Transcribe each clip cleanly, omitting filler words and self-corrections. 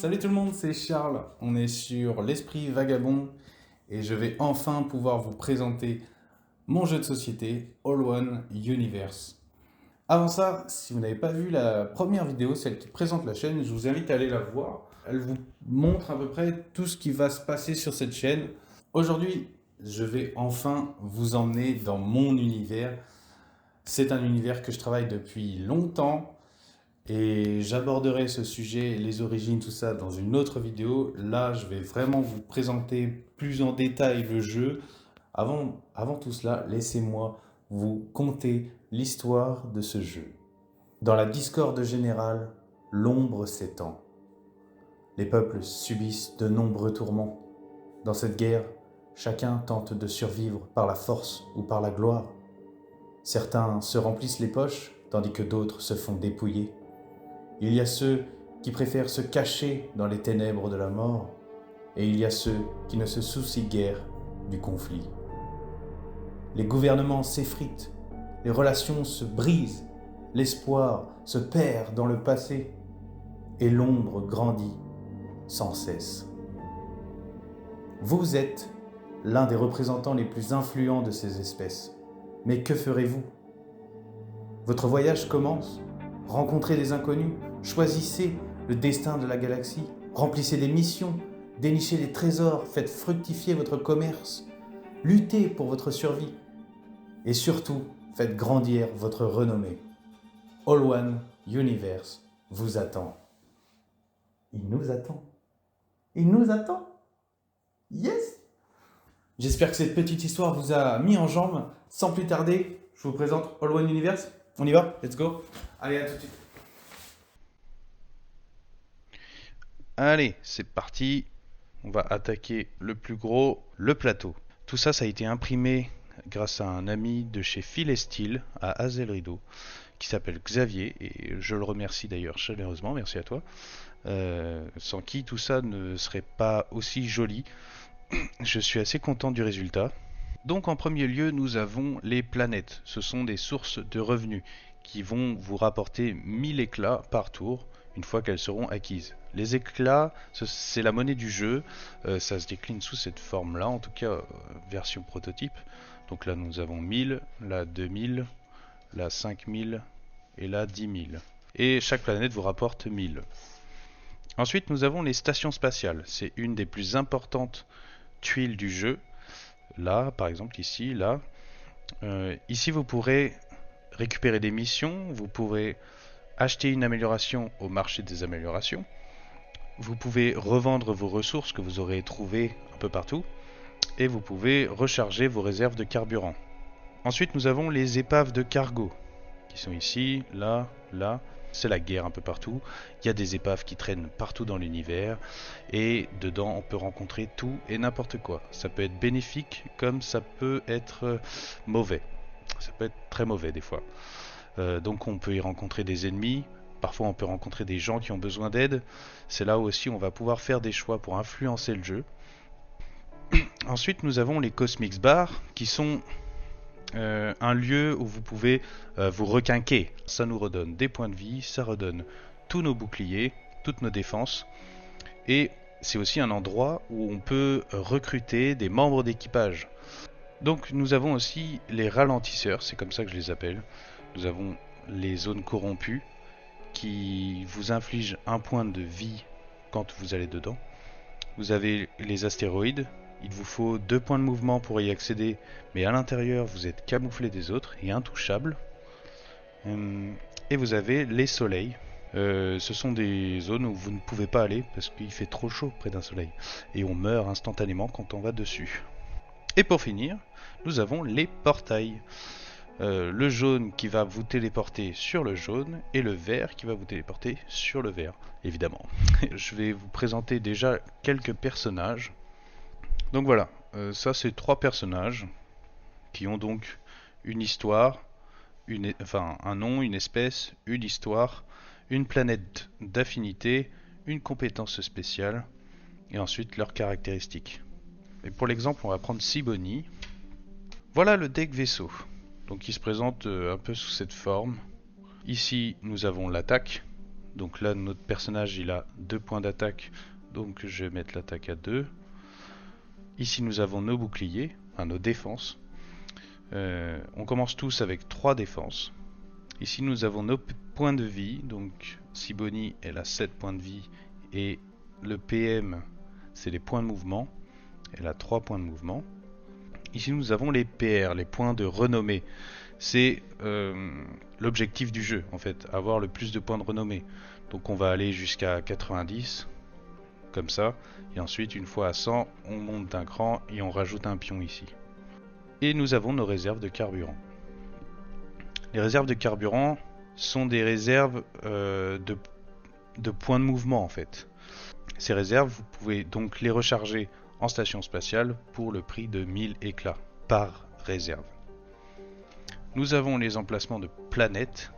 Salut tout le monde, c'est Charles. On est sur l'Esprit Vagabond et je vais enfin pouvoir vous présenter mon jeu de société All One Universe. Avant ça, si vous n'avez pas vu la première vidéo, celle qui présente la chaîne, je vous invite à aller la voir. Elle vous montre à peu près tout ce qui va se passer sur cette chaîne. Aujourd'hui, je vais enfin vous emmener dans mon univers. C'est un univers que je travaille depuis longtemps. Et j'aborderai ce sujet, les origines, tout ça, dans une autre vidéo. Là, je vais vraiment vous présenter plus en détail le jeu. Avant tout cela, laissez-moi vous conter l'histoire de ce jeu. Dans la discorde générale, l'ombre s'étend. Les peuples subissent de nombreux tourments. Dans cette guerre, chacun tente de survivre par la force ou par la gloire. Certains se remplissent les poches, tandis que d'autres se font dépouiller. Il y a ceux qui préfèrent se cacher dans les ténèbres de la mort, et il y a ceux qui ne se soucient guère du conflit. Les gouvernements s'effritent, les relations se brisent, l'espoir se perd dans le passé, et l'ombre grandit sans cesse. Vous êtes l'un des représentants les plus influents de ces espèces. Mais que ferez-vous? Votre voyage commence. Rencontrez des inconnus, choisissez le destin de la galaxie, remplissez des missions, dénichez des trésors, faites fructifier votre commerce, luttez pour votre survie et surtout faites grandir votre renommée. All One Universe vous attend. Il nous attend. Il nous attend. Yes! J'espère que cette petite histoire vous a mis en jambes. Sans plus tarder, je vous présente All One Universe. On y va? Let's go! Allez, à tout de suite. Allez, c'est parti. On va attaquer le plus gros, le plateau. Tout ça, ça a été imprimé grâce à un ami de chez Fil et Style à Azel Rideau qui s'appelle Xavier et je le remercie d'ailleurs chaleureusement, merci à toi. Sans qui tout ça ne serait pas aussi joli. Je suis assez content du résultat. Donc en premier lieu, nous avons les planètes. Ce sont des sources de revenus qui vont vous rapporter 1000 éclats par tour une fois qu'elles seront acquises. Les éclats, c'est la monnaie du jeu. Ça se décline sous cette forme-là, en tout cas version prototype. Donc là nous avons 1000, là 2000, là 5000 et là 10 000. Et chaque planète vous rapporte 1000. Ensuite nous avons les stations spatiales. C'est une des plus importantes tuiles du jeu. Là, par exemple, ici, là. Ici, vous pourrez récupérer des missions, vous pourrez acheter une amélioration au marché des améliorations, vous pouvez revendre vos ressources que vous aurez trouvées un peu partout, et vous pouvez recharger vos réserves de carburant. Ensuite, nous avons les épaves de cargo, qui sont ici, là, là. C'est la guerre un peu partout. Il y a des épaves qui traînent partout dans l'univers et dedans on peut rencontrer tout et n'importe quoi. Ça peut être bénéfique comme ça peut être mauvais. Ça peut être très mauvais des fois. Donc on peut y rencontrer des ennemis. Parfois on peut rencontrer des gens qui ont besoin d'aide. C'est là aussi on va pouvoir faire des choix pour influencer le jeu. Ensuite nous avons les Cosmics Bars qui sont un lieu où vous pouvez vous requinquer. Ça nous redonne des points de vie, ça redonne tous nos boucliers, toutes nos défenses. Et c'est aussi un endroit où on peut recruter des membres d'équipage. Donc nous avons aussi les ralentisseurs, c'est comme ça que je les appelle. Nous avons les zones corrompues qui vous infligent un point de vie quand vous allez dedans. Vous avez les astéroïdes. Il vous faut 2 points de mouvement pour y accéder, mais à l'intérieur vous êtes camouflé des autres et intouchable. Et vous avez les soleils. Ce sont des zones où vous ne pouvez pas aller parce qu'il fait trop chaud près d'un soleil. Et on meurt instantanément quand on va dessus. Et pour finir, nous avons les portails. Le jaune qui va vous téléporter sur le jaune et le vert qui va vous téléporter sur le vert, évidemment. Je vais vous présenter déjà quelques personnages. Donc voilà, ça c'est 3 personnages qui ont donc une histoire, un nom, une espèce, une histoire, une planète d'affinité, une compétence spéciale et ensuite leurs caractéristiques. Et pour l'exemple, on va prendre Siboni. Voilà le deck vaisseau. Donc il se présente un peu sous cette forme. Ici, nous avons l'attaque. Donc là, notre personnage, il a 2 points d'attaque, donc je vais mettre l'attaque à 2. Ici, nous avons nos boucliers, enfin nos défenses. On commence tous avec 3 défenses. Ici, nous avons nos points de vie, donc Sibony, elle a 7 points de vie, et le PM, c'est les points de mouvement, elle a 3 points de mouvement. Ici, nous avons les PR, les points de renommée. C'est l'objectif du jeu, en fait, avoir le plus de points de renommée. Donc on va aller jusqu'à 90, comme ça, et ensuite, une fois à 100, on monte d'un cran et on rajoute un pion ici. Et nous avons nos réserves de carburant. Les réserves de carburant sont des réserves de points de mouvement, en fait. Ces réserves, vous pouvez donc les recharger en station spatiale pour le prix de 1000 éclats par réserve. Nous avons les emplacements de planètes,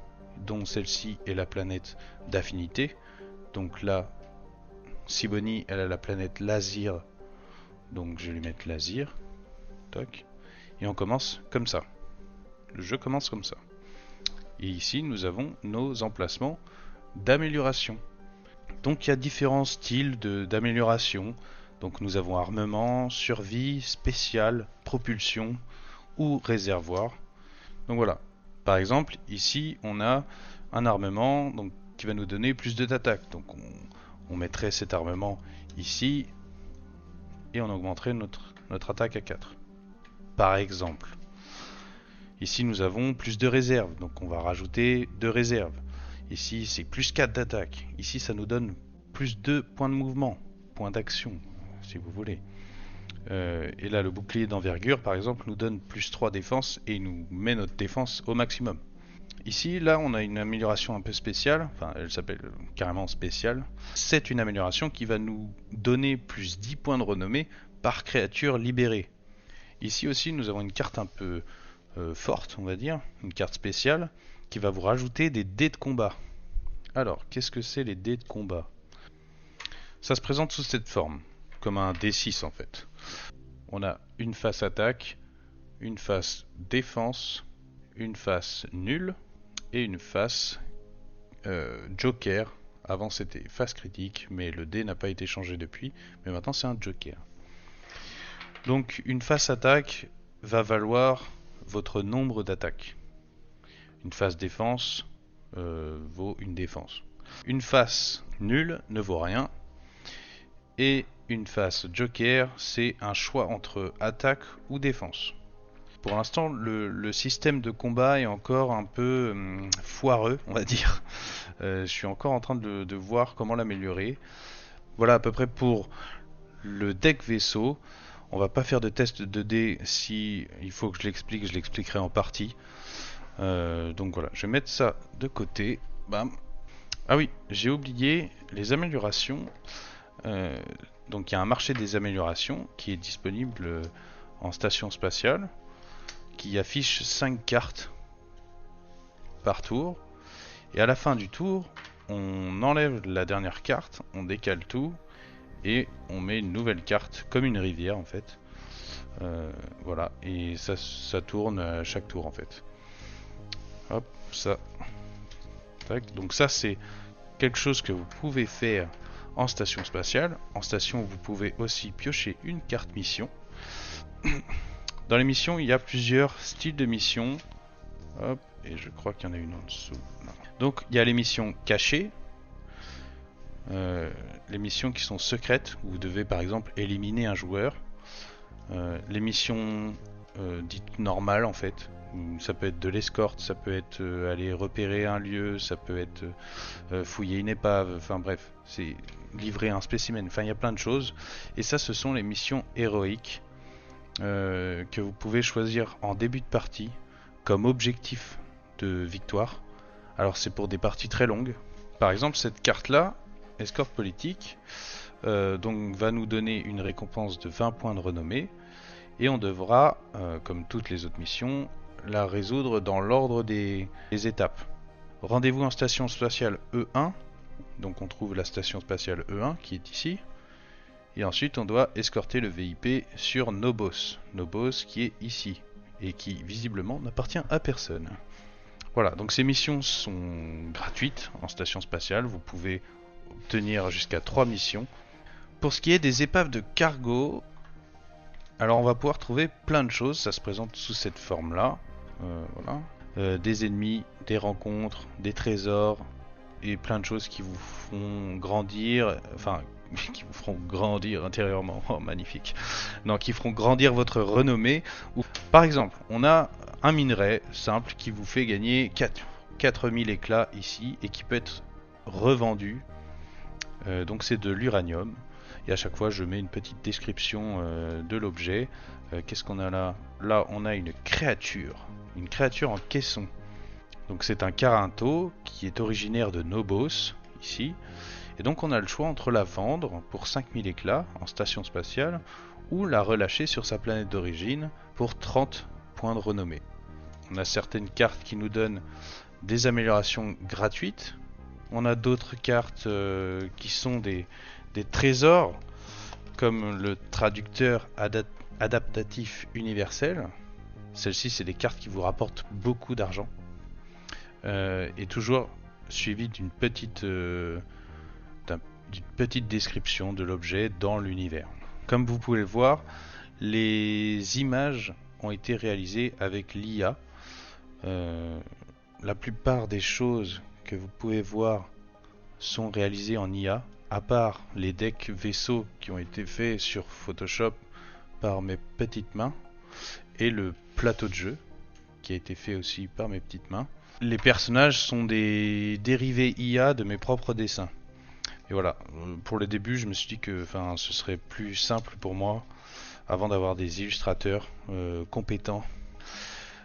dont celle-ci est la planète d'affinité. Donc là, Sibony, elle a la planète Lazir, donc je vais lui mettre Lazir. Toc. Et on commence comme ça. Le jeu commence comme ça. Et ici, nous avons nos emplacements d'amélioration. Donc il y a différents styles d'amélioration. Donc nous avons armement, survie, spécial, propulsion ou réservoir. Donc voilà. Par exemple, ici, on a un armement donc, qui va nous donner plus d'attaque. Donc on mettrait cet armement ici et on augmenterait notre attaque à 4. Par exemple. Ici, nous avons plus de réserves. Donc on va rajouter 2 réserves. Ici, c'est plus 4 d'attaque. Ici, ça nous donne plus 2 points de mouvement, points d'action, si vous voulez. Et là, le bouclier d'envergure, par exemple, nous donne plus 3 défense et il nous met notre défense au maximum. Ici, là, on a une amélioration un peu spéciale. Enfin, elle s'appelle carrément spéciale. C'est une amélioration qui va nous donner plus 10 points de renommée par créature libérée. Ici aussi, nous avons une carte un peu forte, on va dire, une carte spéciale, qui va vous rajouter des dés de combat. Alors, qu'est-ce que c'est les dés de combat? Ça se présente sous cette forme, comme un D6 en fait. On a une face attaque, une face défense, une face nulle et une face joker. Avant c'était face critique, mais le dé n'a pas été changé depuis, mais maintenant c'est un joker. Donc une face attaque va valoir votre nombre d'attaques. Une face défense vaut une défense. Une face nulle ne vaut rien. Et une face joker, c'est un choix entre attaque ou défense. Pour l'instant, le système de combat est encore un peu foireux, on va dire. Je suis encore en train de voir comment l'améliorer. Voilà à peu près pour le deck vaisseau. On va pas faire de test de dés. Si il faut que je l'expliquerai en partie. Donc voilà, je vais mettre ça de côté. Bam. Ah oui, j'ai oublié les améliorations. Donc il y a un marché des améliorations qui est disponible en station spatiale, qui affiche 5 cartes par tour. Et à la fin du tour, on enlève la dernière carte, on décale tout et on met une nouvelle carte, comme une rivière en fait. Voilà, et ça tourne à chaque tour en fait. Hop, ça. Tac. Donc ça c'est quelque chose que vous pouvez faire en station spatiale. En station, vous pouvez aussi piocher une carte mission. Dans les missions, il y a plusieurs styles de missions. Hop, et je crois qu'il y en a une en dessous. Non. Donc, il y a les missions cachées. Les missions qui sont secrètes, où vous devez par exemple éliminer un joueur. Les missions dites normales en fait. Ça peut être de l'escorte, ça peut être aller repérer un lieu, ça peut être fouiller une épave, enfin bref, c'est livrer un spécimen, enfin il y a plein de choses. Et ça, ce sont les missions héroïques que vous pouvez choisir en début de partie comme objectif de victoire. Alors c'est pour des parties très longues. Par exemple, cette carte-là, escorte politique, donc va nous donner une récompense de 20 points de renommée. Et on devra, comme toutes les autres missions, la résoudre dans l'ordre des étapes. Rendez-vous en station spatiale E1. Donc on trouve la station spatiale E1 qui est ici. Et ensuite on doit escorter le VIP sur Nobos. Nobos qui est ici. Et qui visiblement n'appartient à personne. Voilà, donc ces missions sont gratuites en station spatiale, vous pouvez obtenir jusqu'à 3 missions. Pour ce qui est des épaves de cargo, alors on va pouvoir trouver plein de choses, ça se présente sous cette forme-là. Voilà. Des ennemis, des rencontres, des trésors et plein de choses qui vous font grandir, enfin qui vous feront grandir intérieurement, oh magnifique, non, qui feront grandir votre renommée. Ou, par exemple, on a un minerai simple qui vous fait gagner 4000 éclats ici et qui peut être revendu, donc c'est de l'uranium. Et à chaque fois je mets une petite description de l'objet. Qu'est-ce qu'on a là? Là on a une créature en caisson. Donc c'est un Carinto qui est originaire de Nobos, ici. Et donc on a le choix entre la vendre pour 5000 éclats en station spatiale ou la relâcher sur sa planète d'origine pour 30 points de renommée. On a certaines cartes qui nous donnent des améliorations gratuites. On a d'autres cartes qui sont des trésors, comme le traducteur adaptatif universel. Celles-ci, c'est des cartes qui vous rapportent beaucoup d'argent. Et toujours suivi d'une petite description de l'objet dans l'univers. Comme vous pouvez le voir, les images ont été réalisées avec l'IA. La plupart des choses que vous pouvez voir sont réalisées en IA, à part les decks vaisseaux qui ont été faits sur Photoshop par mes petites mains, et le plateau de jeu qui a été fait aussi par mes petites mains. Les personnages sont des dérivés IA de mes propres dessins. Et voilà, pour le début je me suis dit que ce serait plus simple pour moi avant d'avoir des illustrateurs compétents.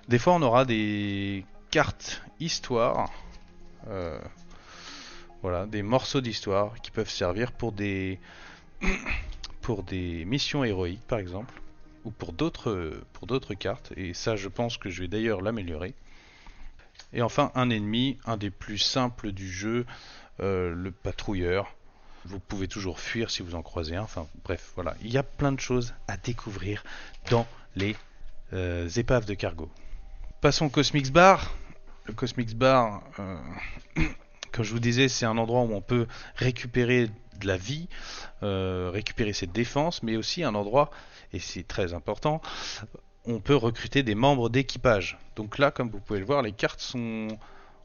Des fois on aura des cartes histoire, voilà, des morceaux d'histoire qui peuvent servir pour des missions héroïques par exemple, ou pour d'autres cartes, et ça je pense que je vais d'ailleurs l'améliorer. Et enfin un ennemi, un des plus simples du jeu, le patrouilleur. Vous pouvez toujours fuir si vous en croisez un. Enfin bref, voilà, il y a plein de choses à découvrir dans les épaves de cargo. Passons au Cosmix Bar. Le Cosmix Bar, comme je vous disais, c'est un endroit où on peut récupérer de la vie, récupérer ses défenses, mais aussi un endroit, et c'est très important, on peut recruter des membres d'équipage. Donc là, comme vous pouvez le voir, les cartes sont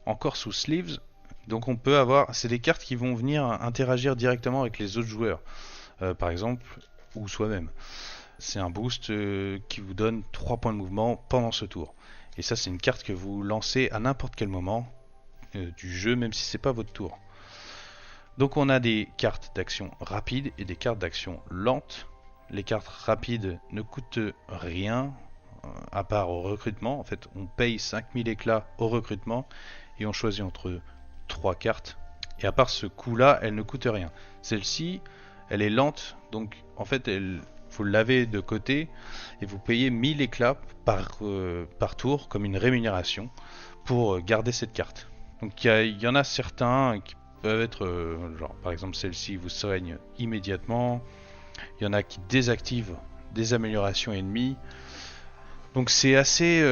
encore sous sleeves. Donc on peut avoir, c'est des cartes qui vont venir interagir directement avec les autres joueurs, par exemple, ou soi-même. C'est un boost qui vous donne 3 points de mouvement pendant ce tour. Et ça, c'est une carte que vous lancez à n'importe quel moment du jeu, même si c'est pas votre tour. Donc on a des cartes d'action rapide et des cartes d'action lente. Les cartes rapides ne coûtent rien, à part au recrutement. En fait, on paye 5000 éclats au recrutement et on choisit entre 3 cartes. Et à part ce coût-là, elle ne coûte rien. Celle-ci, elle est lente, donc en fait, vous l'avez de côté et vous payez 1000 éclats par tour comme une rémunération pour garder cette carte. Donc il y en a certains qui peuvent être, genre par exemple celle-ci vous soigne immédiatement. Il y en a qui désactivent des améliorations ennemies. Donc c'est assez,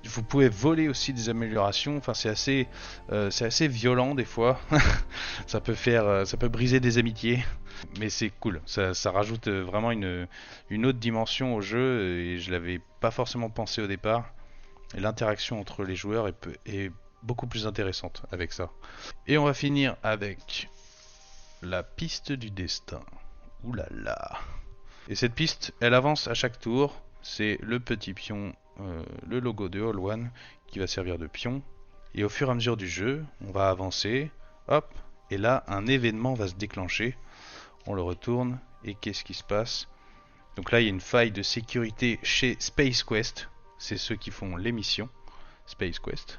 vous pouvez voler aussi des améliorations. Enfin c'est assez violent des fois. ça peut briser des amitiés. Mais c'est cool. Ça rajoute vraiment une autre dimension au jeu et je l'avais pas forcément pensé au départ. Et l'interaction entre les joueurs est beaucoup plus intéressante avec ça. Et on va finir avec la piste du destin. Ouh là là. Et cette piste, elle avance à chaque tour. C'est le petit pion, le logo de All One qui va servir de pion. Et au fur et à mesure du jeu, on va avancer. Hop. Et là, un événement va se déclencher. On le retourne. Et qu'est-ce qui se passe? Donc là, il y a une faille de sécurité chez Space Quest. C'est ceux qui font les missions. Space Quest.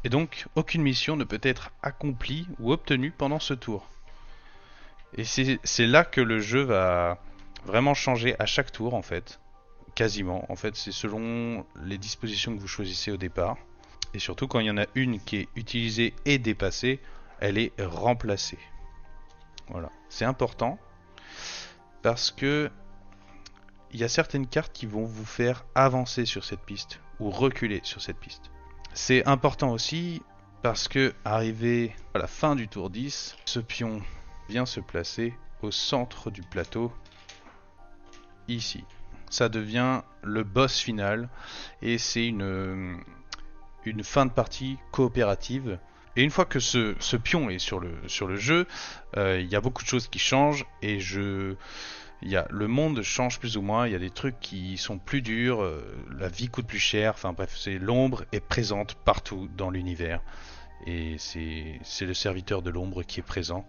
Et donc, aucune mission ne peut être accomplie ou obtenue pendant ce tour. Et c'est là que le jeu va vraiment changer à chaque tour en fait. Quasiment. En fait, c'est selon les dispositions que vous choisissez au départ. Et surtout quand il y en a une qui est utilisée et dépassée, elle est remplacée. Voilà. C'est important parce que il y a certaines cartes qui vont vous faire avancer sur cette piste. ou reculer sur cette piste. C'est important aussi parce que arrivé à la fin du tour 10, ce pion vient se placer au centre du plateau, ici. Ça devient le boss final et c'est une fin de partie coopérative. Et une fois que ce pion est sur le jeu, il y a beaucoup de choses qui changent et le monde change plus ou moins. Il y a des trucs qui sont plus durs, la vie coûte plus cher. Enfin bref, l'ombre est présente partout dans l'univers et c'est le serviteur de l'ombre qui est présent.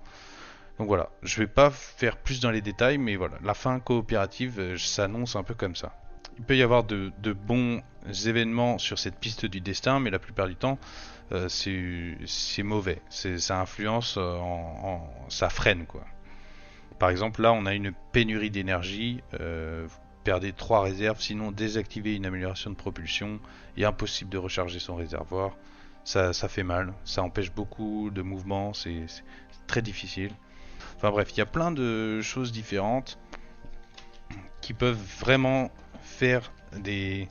Donc voilà, je vais pas faire plus dans les détails, mais voilà, la fin coopérative s'annonce un peu comme ça. Il peut y avoir de bons événements sur cette piste du destin, mais la plupart du temps, c'est mauvais. Ça influence, ça freine quoi. Par exemple, là, on a une pénurie d'énergie. Vous perdez 3 réserves, sinon désactiver une amélioration de propulsion. Et impossible de recharger son réservoir. Ça fait mal. Ça empêche beaucoup de mouvements. C'est très difficile. Enfin bref, il y a plein de choses différentes qui peuvent vraiment faire des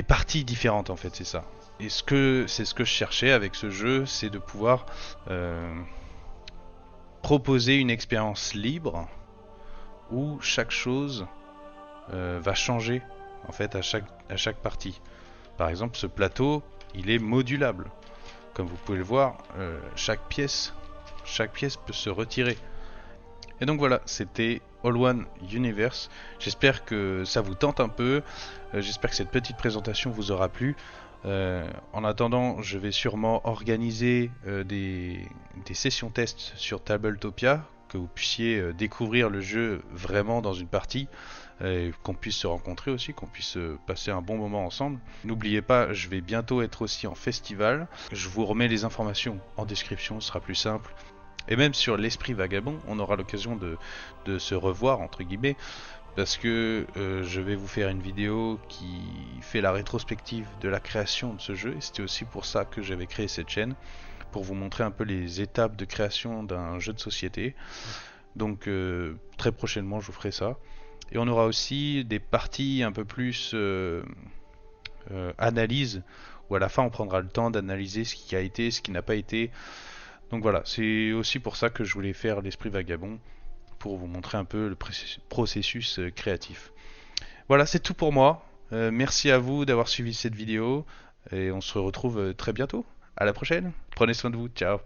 parties différentes en fait, c'est ça. Et c'est ce que je cherchais avec ce jeu, c'est de pouvoir proposer une expérience libre où chaque chose va changer en fait à chaque partie. Par exemple, ce plateau, il est modulable. Comme vous pouvez le voir, chaque pièce peut se retirer. Et donc voilà, c'était All One Universe. J'espère que ça vous tente un peu. J'espère que cette petite présentation vous aura plu. En attendant, je vais sûrement organiser des sessions tests sur Tabletopia, que vous puissiez découvrir le jeu vraiment dans une partie, qu'on puisse se rencontrer aussi, qu'on puisse passer un bon moment ensemble. N'oubliez pas, je vais bientôt être aussi en festival. Je vous remets les informations en description, ce sera plus simple. Et même sur l'esprit vagabond, on aura l'occasion de se revoir entre guillemets, parce que je vais vous faire une vidéo qui fait la rétrospective de la création de ce jeu. Et c'était aussi pour ça que j'avais créé cette chaîne, pour vous montrer un peu les étapes de création d'un jeu de société. Donc très prochainement je vous ferai ça. Et on aura aussi des parties un peu plus analyse, où à la fin on prendra le temps d'analyser ce qui a été, ce qui n'a pas été. Donc voilà, c'est aussi pour ça que je voulais faire l'esprit vagabond, pour vous montrer un peu le processus créatif. Voilà, c'est tout pour moi. Merci à vous d'avoir suivi cette vidéo et on se retrouve très bientôt. À la prochaine. Prenez soin de vous. Ciao.